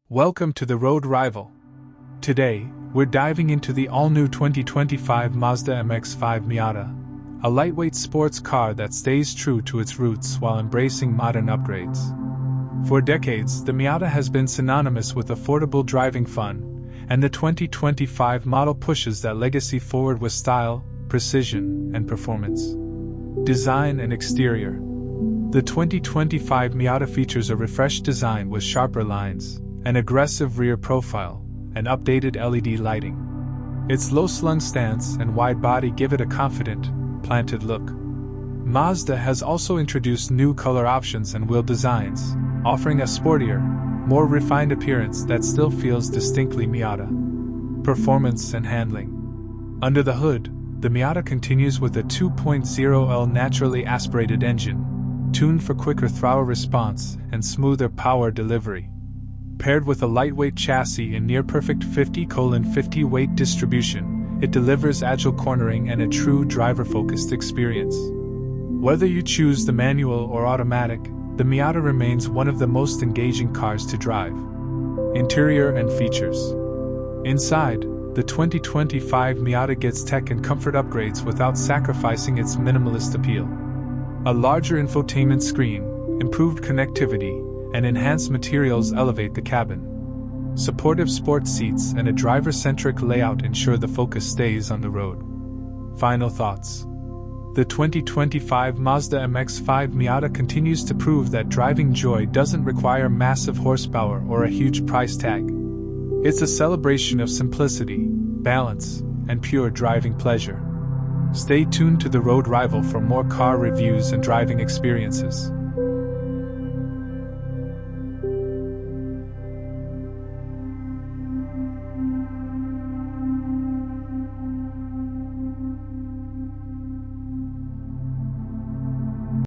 Welcome to the Road Rival. Today, we're diving into the all-new 2025 Mazda MX-5 Miata, a lightweight sports car that stays true to its roots while embracing modern upgrades. For decades, the Miata has been synonymous with affordable driving fun, and the 2025 model pushes that legacy forward with style, precision, and performance. Design and exterior. The 2025 Miata features a refreshed design with sharper lines, an aggressive rear profile, and updated LED lighting. Its low-slung stance and wide body give it a confident, planted look. Mazda has also introduced new color options and wheel designs, offering a sportier, more refined appearance that still feels distinctly Miata. Performance and handling. Under the hood, the Miata continues with a 2.0L naturally aspirated engine, tuned for quicker throttle response and smoother power delivery. Paired with a lightweight chassis and near-perfect 50/50 weight distribution, it delivers agile cornering and a true driver-focused experience. Whether you choose the manual or automatic, the Miata remains one of the most engaging cars to drive. Interior and features. Inside, the 2025 Miata gets tech and comfort upgrades without sacrificing its minimalist appeal. A larger infotainment screen, improved connectivity, and enhanced materials elevate the cabin. Supportive sports seats and a driver-centric layout ensure the focus stays on the road. Final thoughts. The 2025 Mazda MX-5 Miata continues to prove that driving joy doesn't require massive horsepower or a huge price tag. It's a celebration of simplicity, balance, and pure driving pleasure. Stay tuned to the Road Rival for more car reviews and driving experiences.